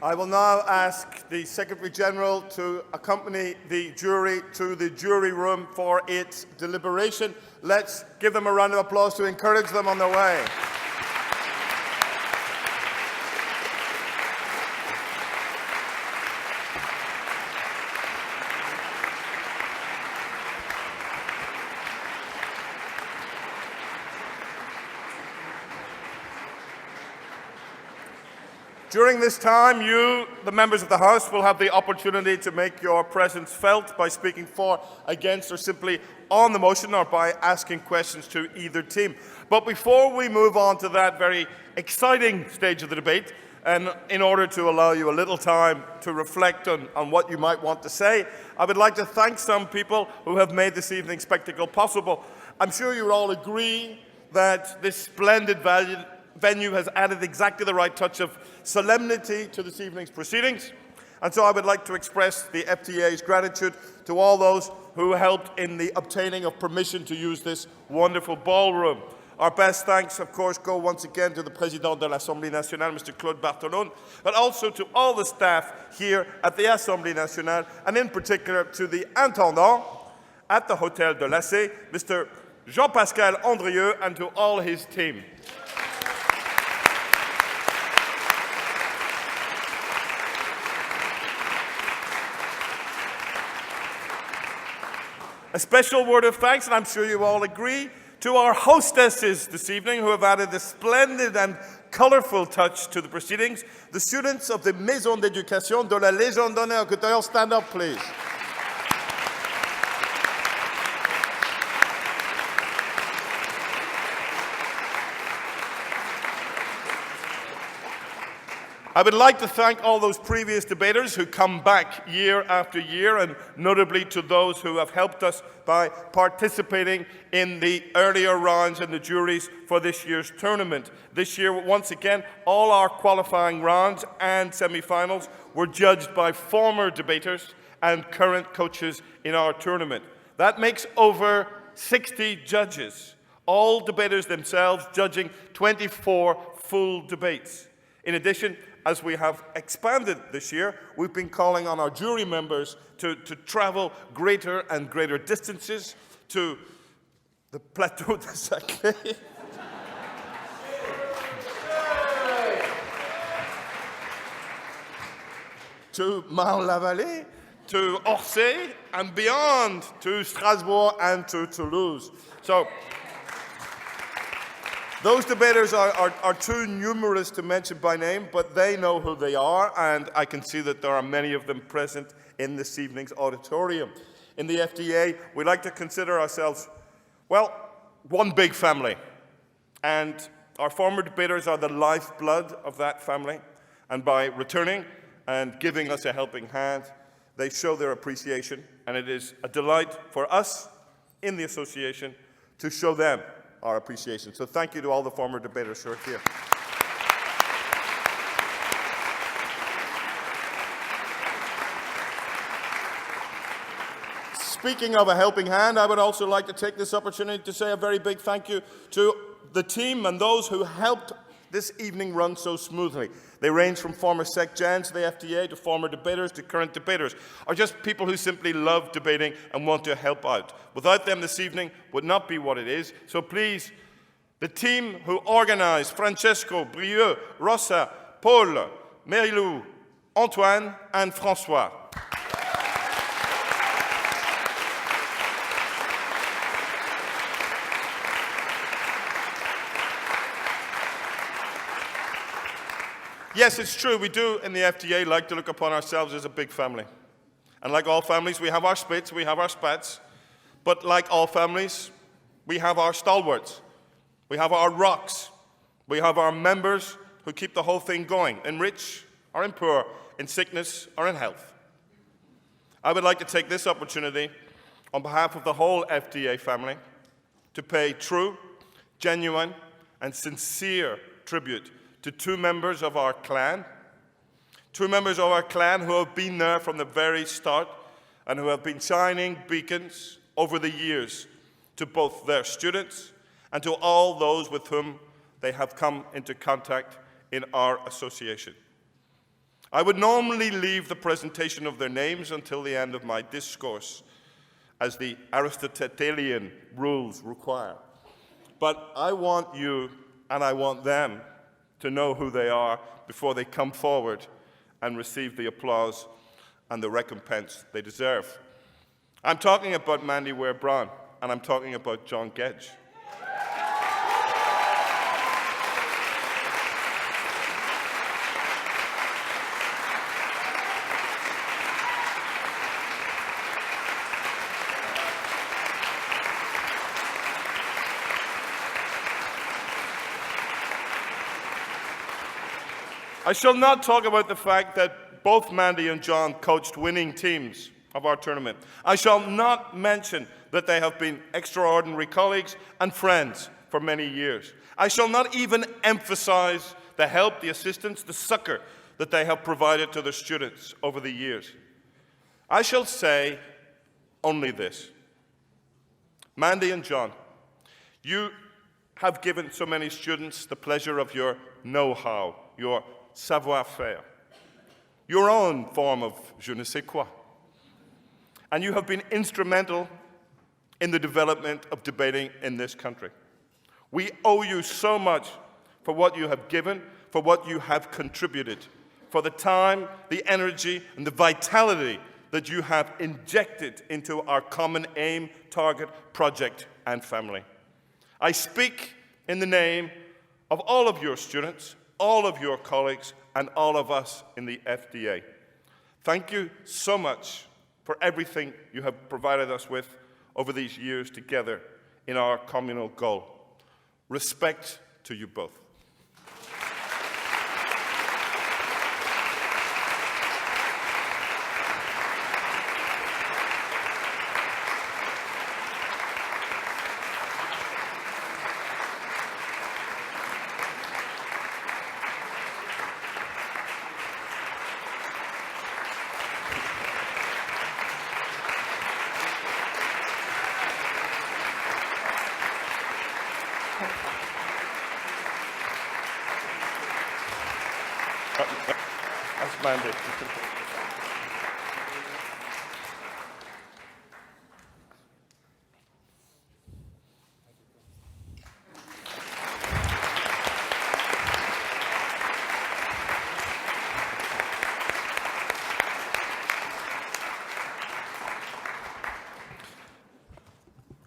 I will now ask the Secretary General to accompany the jury to the jury room for its deliberation. Let's give them a round of applause to encourage them on their way. During this time, you, the members of the House, will have the opportunity to make your presence felt by speaking for, against, or simply on the motion, or by asking questions to either team. But before we move on to that very exciting stage of the debate, and in order to allow you a little time to reflect on what you might want to say, I would like to thank some people who have made this evening's spectacle possible. I'm sure you all agree that this splendid venue has added exactly the right touch of solemnity to this evening's proceedings. And so I would like to express the FDA's gratitude to all those who helped in the obtaining of permission to use this wonderful ballroom. Our best thanks, of course, go once again to the Président de l'Assemblée nationale, Mr. Claude Barthelone, but also to all the staff here at the Assemblée nationale, and in particular to the Intendant at the Hôtel de l'Assé, Mr. Jean-Pascal Andrieux, and to all his team. A special word of thanks, and I'm sure you all agree, to our hostesses this evening who have added a splendid and colourful touch to the proceedings, the students of the Maison d'Éducation de la Légion d'honneur. Could they all stand up, please? I would like to thank all those previous debaters who come back year after year, and notably to those who have helped us by participating in the earlier rounds and the juries for this year's tournament. This year, once again, all our qualifying rounds and semi-finals were judged by former debaters and current coaches in our tournament. That makes over 60 judges, all debaters themselves judging 24 full debates. In addition, as we have expanded this year, we've been calling on our jury members to travel greater and greater distances to the Plateau de Saclay, to Marne-la-Vallée, to Orsay, and beyond, to Strasbourg and to Toulouse. So, those debaters are too numerous to mention by name, but they know who they are, and I can see that there are many of them present in this evening's auditorium. In the FDA, we like to consider ourselves, well, one big family. And our former debaters are the lifeblood of that family. And by returning and giving us a helping hand, they show their appreciation. And it is a delight for us in the association to show them our appreciation. So thank you to all the former debaters who are here. Speaking of a helping hand, I would also like to take this opportunity to say a very big thank you to the team and those who helped this evening run so smoothly. They range from former SecGens of the FDA to former debaters to current debaters, or just people who simply love debating and want to help out. Without them, this evening would not be what it is. So please, the team who organized, Francesco, Brieux, Rosa, Paul, Marilou, Antoine, and François. Yes, it's true, we do in the FDA like to look upon ourselves as a big family. And like all families, we have our spits, we have our spats. But like all families, we have our stalwarts. We have our rocks. We have our members who keep the whole thing going, in rich or in poor, in sickness or in health. I would like to take this opportunity on behalf of the whole FDA family to pay true, genuine, and sincere tribute to two members of our clan who have been there from the very start and who have been shining beacons over the years to both their students and to all those with whom they have come into contact in our association. I would normally leave the presentation of their names until the end of my discourse, as the Aristotelian rules require. But I want you and I want them to know who they are before they come forward and receive the applause and the recompense they deserve. I'm talking about Mandy Ware-Brown, and I'm talking about John Gedge. I shall not talk about the fact that both Mandy and John coached winning teams of our tournament. I shall not mention that they have been extraordinary colleagues and friends for many years. I shall not even emphasize the help, the assistance, the succor that they have provided to their students over the years. I shall say only this. Mandy and John, you have given so many students the pleasure of your know-how, your savoir-faire, your own form of je ne sais quoi. And you have been instrumental in the development of debating in this country. We owe you so much for what you have given, for what you have contributed, for the time, the energy, and the vitality that you have injected into our common aim, target, project, and family. I speak in the name of all of your students, all of your colleagues, and all of us in the FDA. Thank you so much for everything you have provided us with over these years together in our communal goal. Respect to you both. That's Mandy.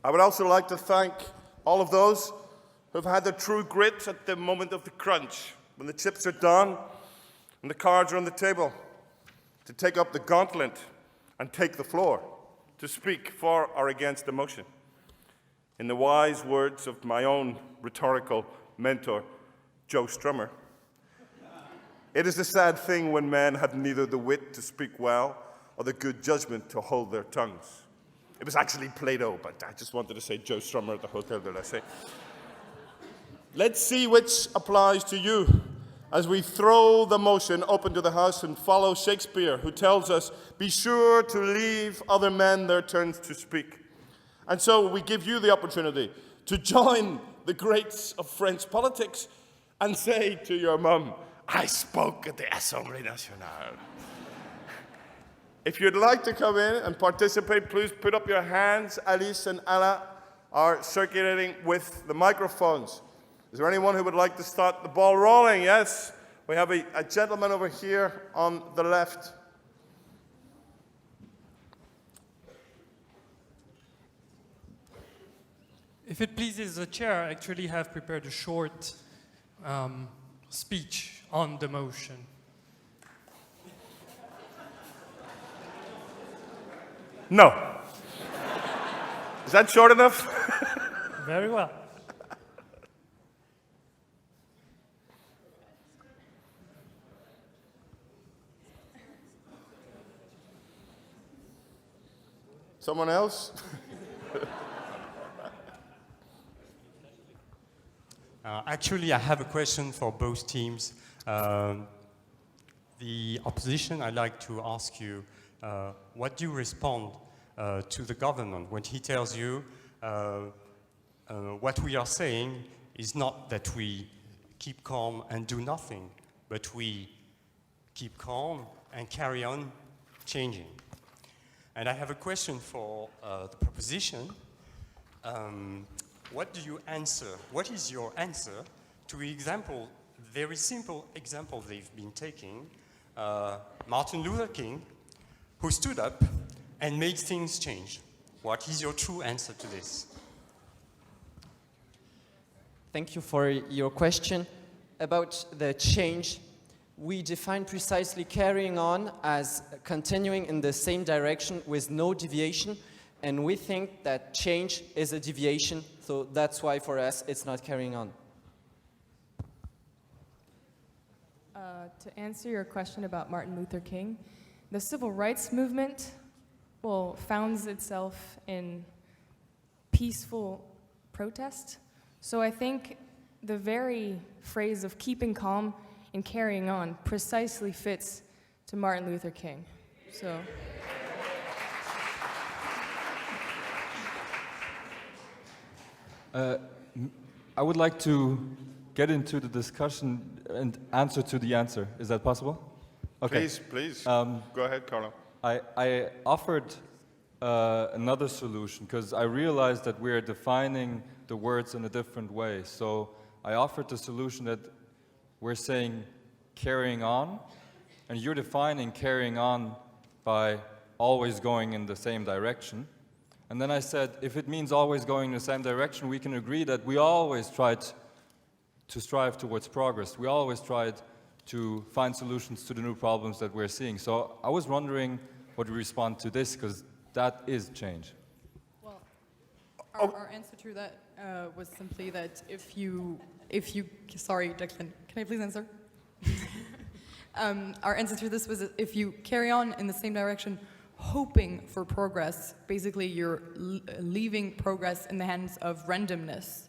I would also like to thank all of those who've had the true grit at the moment of the crunch, when the chips are done and the cards are on the table, to take up the gauntlet and take the floor, to speak for or against the motion. In the wise words of my own rhetorical mentor, Joe Strummer, it is a sad thing when men have neither the wit to speak well or the good judgment to hold their tongues. It was actually Plato, but I just wanted to say Joe Strummer at the Hotel de la Paix. Let's see which applies to you as we throw the motion open to the House and follow Shakespeare, who tells us, be sure to leave other men their turns to speak. And so we give you the opportunity to join the greats of French politics and say to your mum, I spoke at the Assemblée Nationale. If you'd like to come in and participate, please put up your hands. Alice and Anna are circulating with the microphones. Is there anyone who would like to start the ball rolling? Yes. We have a gentleman over here on the left. If it pleases the chair, I actually have prepared a short speech on the motion. No. Is that short enough? Very well. Someone else? Actually, I have a question for both teams. The opposition, I'd like to ask you, what do you respond to the government when he tells you what we are saying is not that we keep calm and do nothing, but we keep calm and carry on changing. And I have a question for the proposition. What do you answer? What is your answer to the example, very simple example they've been taking, Martin Luther King, who stood up and made things change? What is your true answer to this? Thank you for your question. About the change, we define precisely carrying on as continuing in the same direction with no deviation, and we think that change is a deviation, so that's why for us it's not carrying on. To answer your question about Martin Luther King, the civil rights movement, well, founds itself in peaceful protest. So I think the very phrase of keeping calm and carrying on precisely fits to Martin Luther King. So. I would like to get into the discussion and answer to the answer. Is that possible? Okay. Please. Go ahead, Carlo. I offered another solution because I realized that we're defining the words in a different way. So I offered the solution that we're saying carrying on, and you're defining carrying on by always going in the same direction. And then I said, if it means always going in the same direction, we can agree that we always tried to strive towards progress. We always tried to find solutions to the new problems that we're seeing. So I was wondering what you respond to this, because that is change. Well, our answer to that was simply that if you, sorry, Declan, can I please answer? Our answer to this was that if you carry on in the same direction, hoping for progress, basically you're leaving progress in the hands of randomness.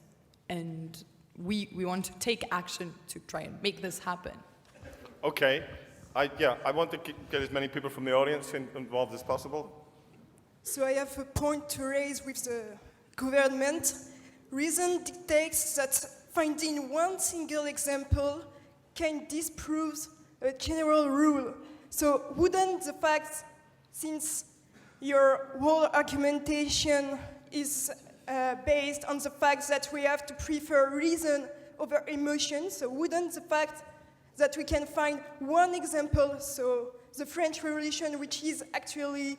And we want to take action to try and make this happen. Okay. I want to get as many people from the audience involved as possible. So I have a point to raise with the government. Reason dictates that finding one single example can disprove a general rule. So wouldn't the fact, since your whole argumentation is based on the fact that we have to prefer reason over emotion, so wouldn't the fact that we can find one example, so the French Revolution, which is actually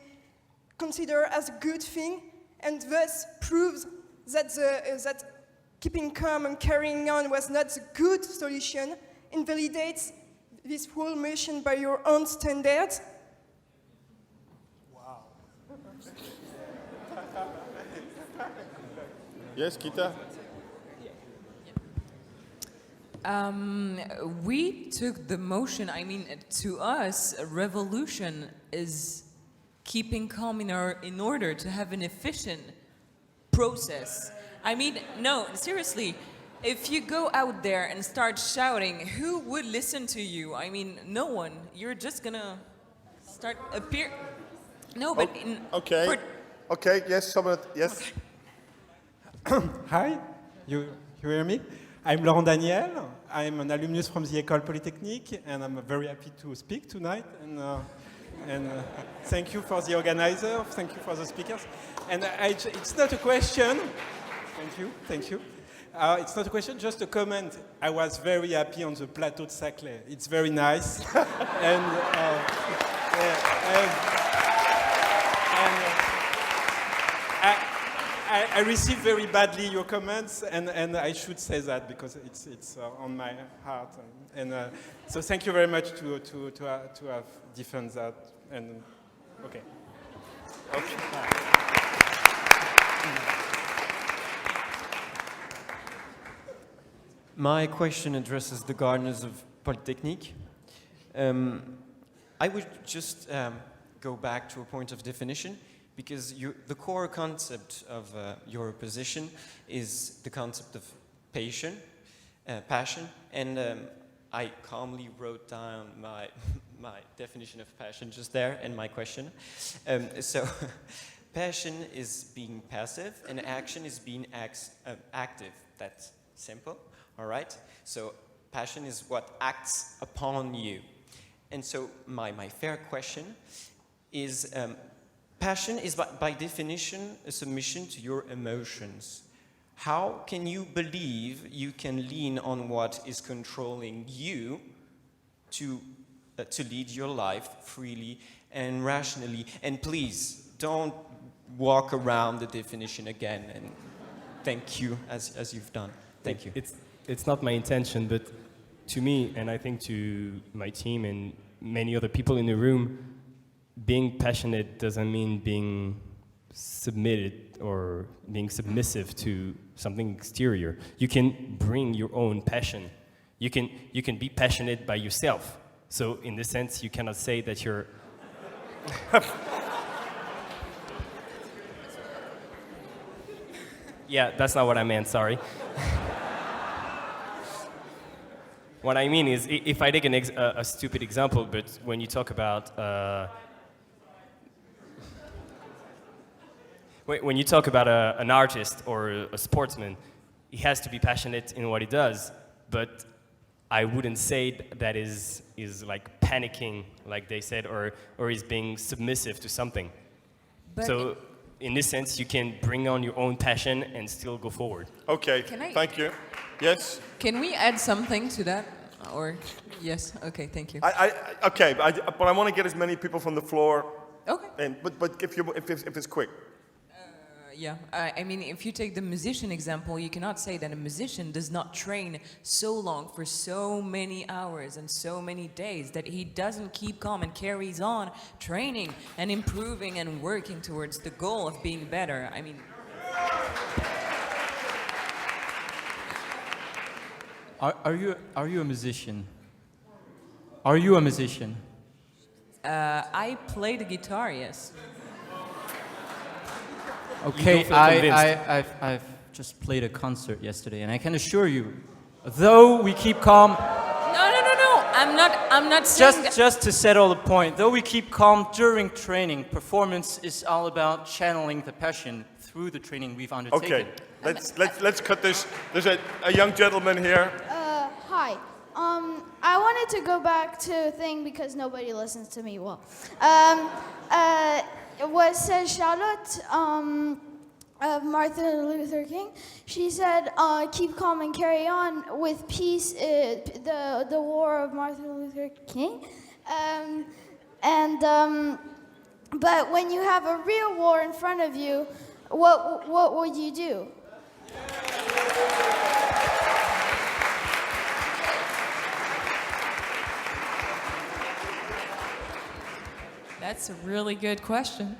considered as a good thing, and thus proves that that keeping calm and carrying on was not the good solution, invalidates this whole motion by your own standards? Wow. Yes, Kita? We took the motion, I mean, to us, a revolution is keeping calm in order to have an efficient process. I mean, no, seriously, if you go out there and start shouting, who would listen to you? I mean, no one. You're just gonna start appear. No, but okay. Okay. Yes. Someone. Yes. Okay. Hi. You hear me? I'm Laurent Daniel. I'm an alumnus from the École Polytechnique, and I'm very happy to speak tonight. And thank you for the organizer. Thank you for the speakers. And it's not a question. Thank you. It's not a question, just a comment. I was very happy on the plateau de Saclay. It's very nice. I received very badly your comments, and I should say that because it's on my heart. So thank you very much to have defended that. And okay. My question addresses the gardeners of Polytechnique. I would just go back to a point of definition, because the core concept of your position is the concept of passion, and I calmly wrote down my definition of passion just there and my question. So passion is being passive and action is being active. That's simple, all right? So passion is what acts upon you. And so my fair question is, passion is by definition a submission to your emotions. How can you believe you can lean on what is controlling you to lead your life freely and rationally? And please, don't walk around the definition again, and thank you, as you've done. Thank you. It's not my intention, but to me, and I think to my team and many other people in the room, being passionate doesn't mean being submitted or being submissive to something exterior. You can bring your own passion. You can be passionate by yourself. So in this sense, you cannot say that you're... Yeah, that's not what I meant, sorry. What I mean is, if I take a stupid example, but when you talk about when you talk about an artist or a sportsman, he has to be passionate in what he does, but I wouldn't say that is like panicking, like they said, or is being submissive to something. But so in this sense, you can bring on your own passion and still go forward. Okay, thank you. Yes? Can we add something to that? Or, yes, okay, thank you. But I want to get as many people from the floor. Okay. In, but if it's quick. Yeah, I mean, if you take the musician example, you cannot say that a musician does not train so long for so many hours and so many days that he doesn't keep calm and carries on training and improving and working towards the goal of being better. I mean... Are you a musician? Are you a musician? I play the guitar, yes. Okay, I've just played a concert yesterday, and I can assure you, though we keep calm. No. I'm not saying that. Just to settle the point, though we keep calm during training, performance is all about channeling the passion through the training we've undertaken. Okay, let's cut this. There's a young gentleman here. Hi. I wanted to go back to a thing because nobody listens to me well. What said Charlotte of Martin Luther King? She said, "Keep calm and carry on with peace." The war of Martin Luther King, but when you have a real war in front of you, what would you do? That's a really good question.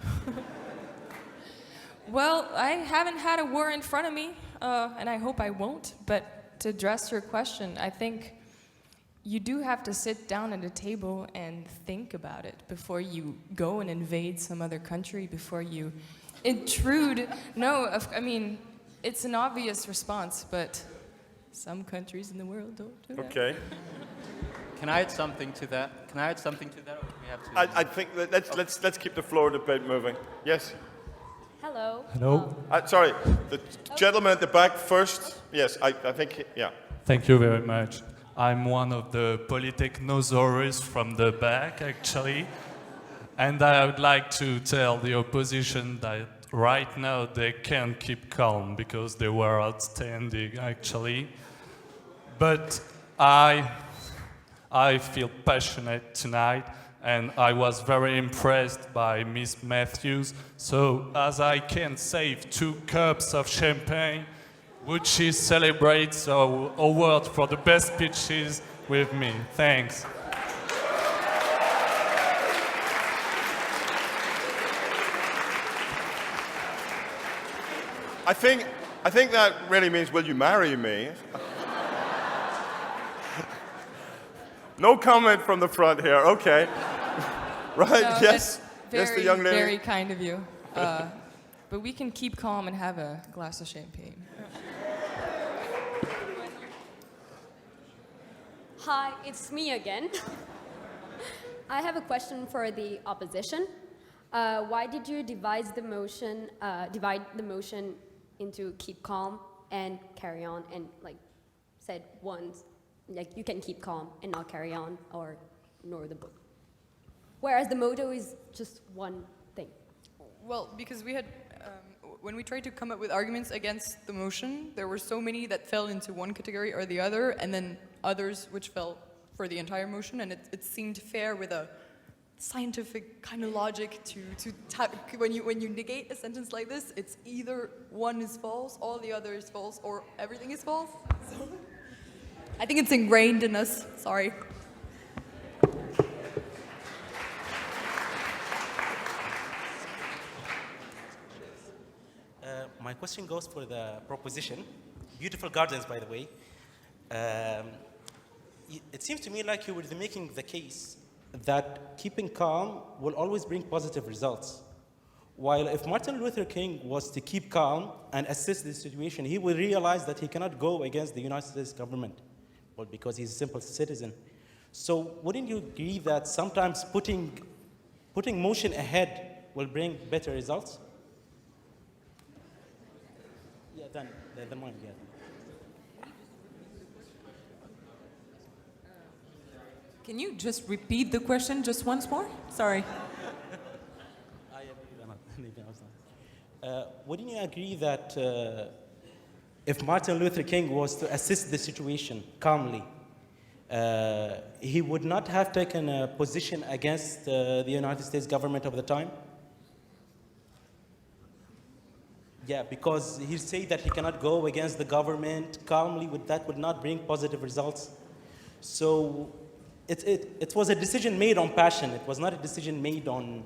Well, I haven't had a war in front of me, and I hope I won't, but to address your question, I think you do have to sit down at a table and think about it before you go and invade some other country, before you intrude. I mean, it's an obvious response, but some countries in the world don't do that. Okay. Can I add something to that? Or do we have to? I think that let's keep the floor debate moving. Yes. Hello. Hello. Sorry, the gentleman at the back first. Yes, I think, yeah. Thank you very much. I'm one of the Polytechnosaurus from the back, actually. And I would like to tell the opposition that right now they can't keep calm because they were outstanding, actually. But I feel passionate tonight, and I was very impressed by Miss Matthews. So, as I can save 2 cups of champagne, would she celebrate the award for the best speeches with me? Thanks. I think that really means, will you marry me? No comment from the front here. Okay. Right? No, yes. Very, yes, the young lady. very kind of you. But we can keep calm and have a glass of champagne. Hi, it's me again. I have a question for the opposition. Why did you divide the motion into keep calm and carry on, and like said once, like you can keep calm and not carry on, or nor the book. Whereas the motto is just one thing. Well, because we had, when we tried to come up with arguments against the motion, there were so many that fell into one category or the other, and then others which fell for the entire motion, and it seemed fair with a scientific kind of logic when you negate a sentence like this, it's either one is false, all the other is false, or everything is false. So, I think it's ingrained in us. Sorry. My question goes for the proposition. Beautiful gardens, by the way. It seems to me like you were making the case that keeping calm will always bring positive results. While if Martin Luther King was to keep calm and assess the situation, he would realize that he cannot go against the United States government, well, because he's a simple citizen. So wouldn't you agree that sometimes putting motion ahead will bring better results? Yeah, then mine, yeah. Can you just repeat the question just once more? Sorry. Wouldn't you agree that if Martin Luther King was to assess the situation calmly, he would not have taken a position against the United States government of the time? Yeah, because he said that he cannot go against the government calmly, that would not bring positive results. So it was a decision made on passion. It was not a decision made on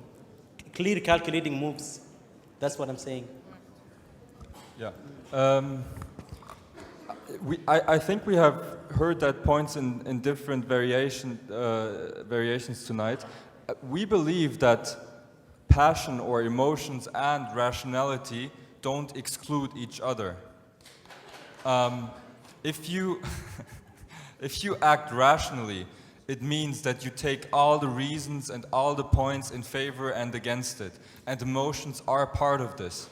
clear calculating moves. That's what I'm saying. Yeah. I think we have heard that points in different variations tonight. We believe that passion or emotions and rationality don't exclude each other. If you act rationally, it means that you take all the reasons and all the points in favor and against it. And emotions are part of this.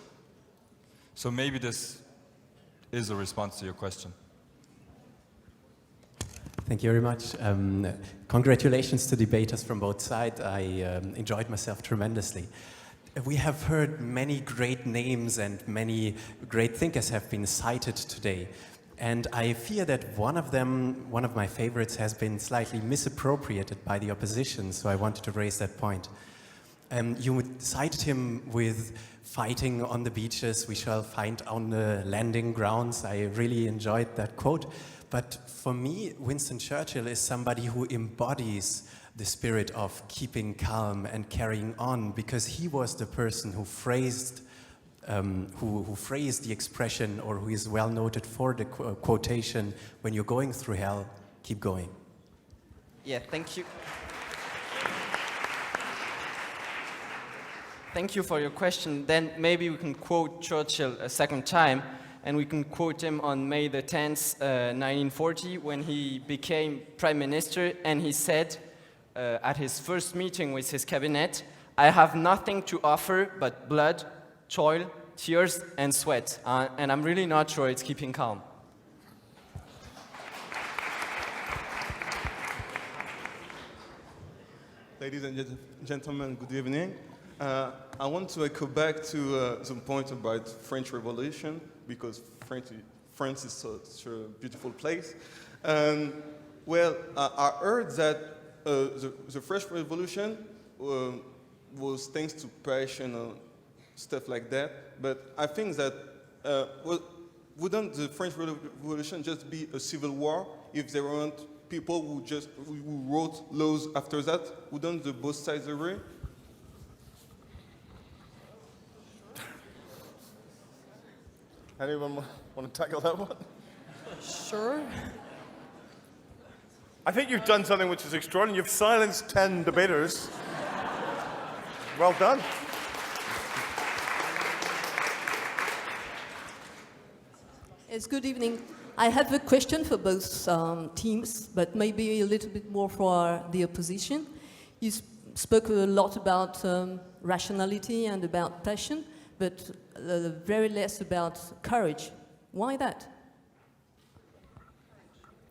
So maybe this is a response to your question. Thank you very much. Congratulations to debaters from both sides. I enjoyed myself tremendously. We have heard many great names and many great thinkers have been cited today. And I fear that one of my favorites, has been slightly misappropriated by the opposition, so I wanted to raise that point. You cited him with fighting on the beaches, we shall fight on the landing grounds. I really enjoyed that quote. But for me, Winston Churchill is somebody who embodies the spirit of keeping calm and carrying on, because he was the person who phrased the expression, or who is well noted for the quotation, when you're going through hell, keep going. Yeah, thank you. Thank you for your question. Then maybe we can quote Churchill a second time, and we can quote him on May the 10th, 1940, when he became Prime Minister, and he said at his first meeting with his cabinet, "I have nothing to offer but blood, toil, tears, and sweat." And I'm really not sure it's keeping calm. Ladies and gentlemen, good evening. I want to echo back to the point about French Revolution, because France is such a beautiful place. Well, I heard that the French Revolution was thanks to passion and stuff like that, but I think that wouldn't the French Revolution just be a civil war if there weren't people who wrote laws after that? Wouldn't the both sides agree? Anyone want to tackle that one? Sure. I think you've done something which is extraordinary. You've silenced 10 debaters. Well done. Yes, good evening. I have a question for both teams, but maybe a little bit more for the opposition. You spoke a lot about rationality and about passion, but very less about courage. Why that?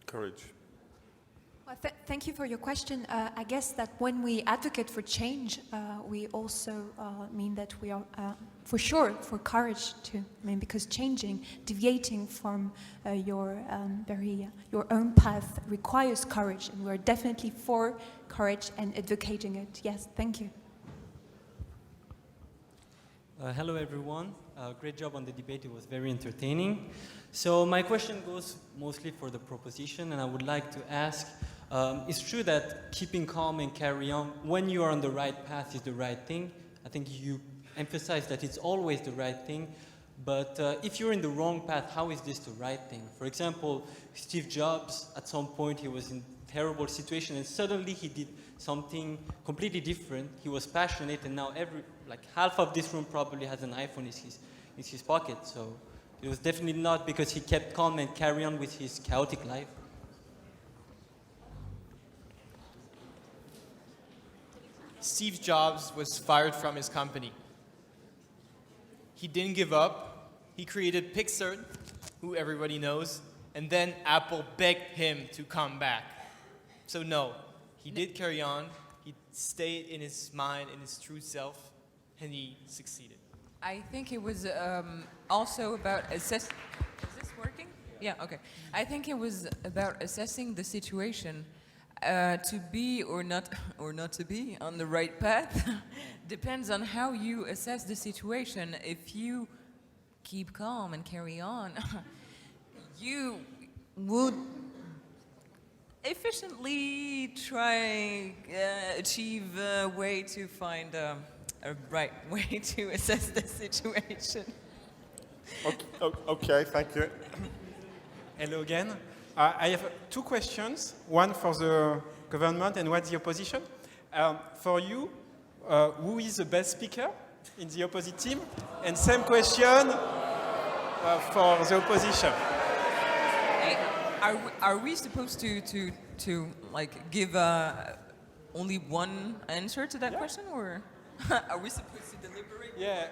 Courage. Well, thank you for your question. I guess that when we advocate for change, we also mean that we are, for sure, for courage too. I mean, because changing, deviating from your own path requires courage, and we're definitely for courage and advocating it. Yes, thank you. Hello everyone, great job on the debate, it was very entertaining. So my question goes mostly for the proposition, and I would like to ask, it's true that keeping calm and carry on when you are on the right path is the right thing. I think you emphasize that it's always the right thing, but if you're in the wrong path, how is this the right thing? For example, Steve Jobs, at some point he was in a terrible situation and suddenly he did something completely different. He was passionate, and now half of this room probably has an iPhone in his pocket. So it was definitely not because he kept calm and carry on with his chaotic life. Steve Jobs was fired from his company. He didn't give up. He created Pixar, who everybody knows, and then Apple begged him to come back. So no, he did carry on. He stayed in his mind, in his true self, and he succeeded. I think it was also about assessing. Is this working? Yeah, okay. I think it was about assessing the situation. To be or not to be on the right path depends on how you assess the situation. If you keep calm and carry on, you would efficiently try achieve a way to find a right way to assess the situation. Okay, thank you. Hello again. I have two questions, one for the government and one the opposition. For you, who is the best speaker in the opposite team? And same question for the opposition. Hey, are we supposed to like give only one answer to that question, or are we supposed to deliberate? Yeah.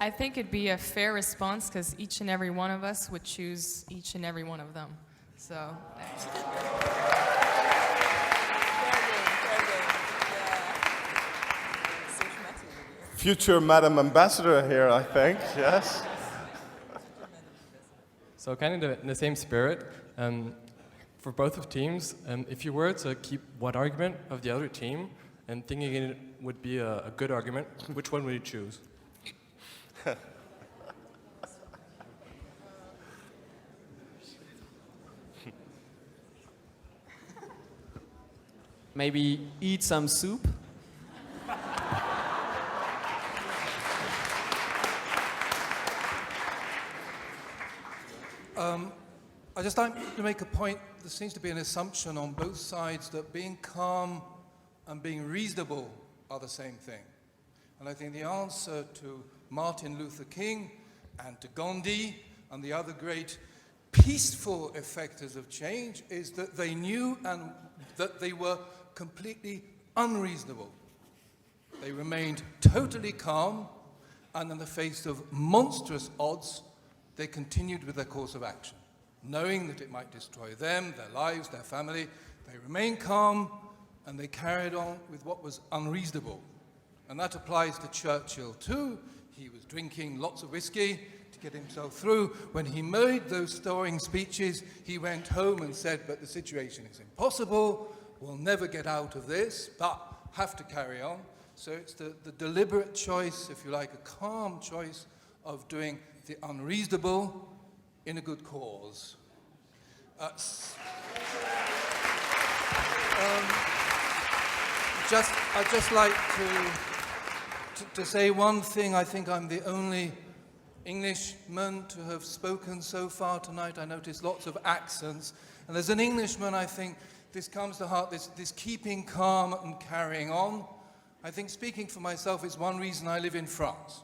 I think it'd be a fair response because each and every one of us would choose each and every one of them. So. Future Madam Ambassador here, I think, yes. So kind of in the same spirit, for both of teams, if you were to keep one argument of the other team and thinking it would be a good argument, which one would you choose? Maybe eat some soup. I just like to make a point. There seems to be an assumption on both sides that being calm and being reasonable are the same thing. And I think the answer to Martin Luther King and to Gandhi and the other great peaceful effectors of change is that they knew and that they were completely unreasonable. They remained totally calm, and in the face of monstrous odds, they continued with their course of action. Knowing that it might destroy them, their lives, their family, they remained calm and they carried on with what was unreasonable. And that applies to Churchill too. He was drinking lots of whiskey to get himself through. When he made those stirring speeches, he went home and said, but the situation is impossible, we'll never get out of this, but have to carry on. So it's the deliberate choice, if you like, a calm choice of doing the unreasonable in a good cause. I'd just like to say one thing. I think I'm the only Englishman to have spoken so far tonight. I noticed lots of accents. And as an Englishman, I think this comes to heart, this keeping calm and carrying on. I think speaking for myself is one reason I live in France.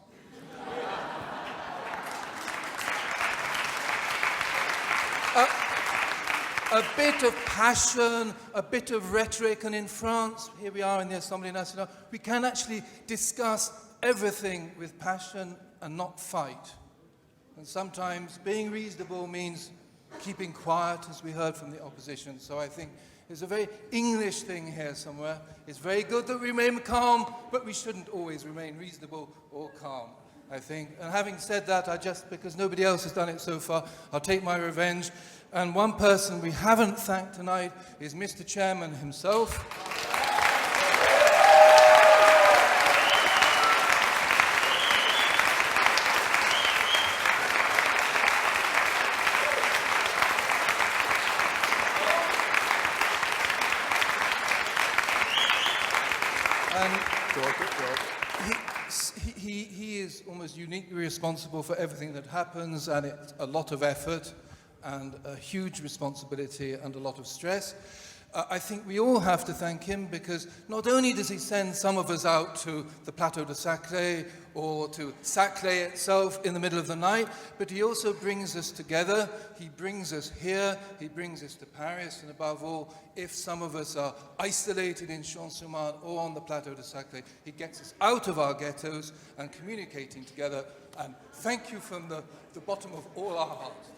A bit of passion, a bit of rhetoric, and in France, here we are in the Assemblée Nationale, we can actually discuss everything with passion and not fight. And sometimes being reasonable means keeping quiet, as we heard from the opposition. So I think there's a very English thing here somewhere. It's very good that we remain calm, but we shouldn't always remain reasonable or calm, I think. And having said that, because nobody else has done it so far, I'll take my revenge. And one person we haven't thanked tonight is Mr. Chairman himself. He is almost uniquely responsible for everything that happens, and it's a lot of effort and a huge responsibility and a lot of stress. I think we all have to thank him, because not only does he send some of us out to the Plateau de Saclay or to Saclay itself in the middle of the night, but he also brings us together. He brings us here, he brings us to Paris, and above all, if some of us are isolated in Champs-sur-Marne or on the Plateau de Saclay, he gets us out of our ghettos and communicating together. And thank you from the bottom of all our hearts.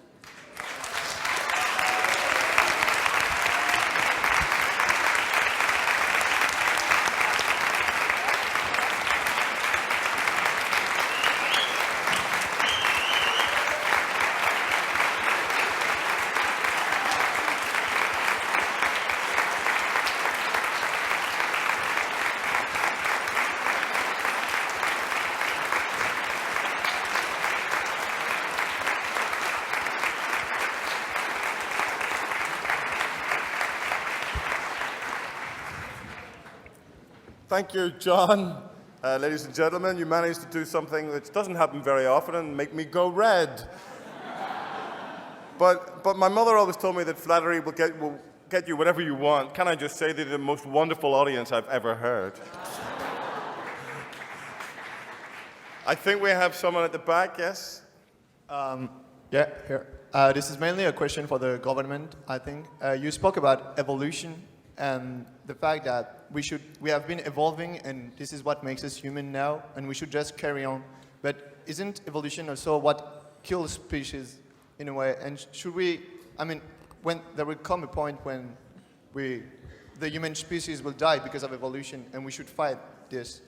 Thank you, John. Ladies and gentlemen, you managed to do something that doesn't happen very often and make me go red. But my mother always told me that flattery will get you whatever you want. Can I just say they're the most wonderful audience I've ever heard. I think we have someone at the back, yes? Yeah, here. This is mainly a question for the government, I think. You spoke about evolution and the fact that we have been evolving, and this is what makes us human now, and we should just carry on. But isn't evolution also what kills species in a way? And should we, when there will come a point when the human species will die because of evolution, and we should fight this?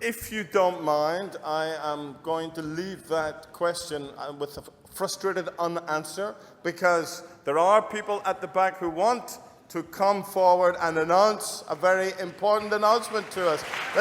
If you don't mind, I am going to leave that question with a frustrated unanswer, because there are people at the back who want to come forward and announce a very important announcement to us.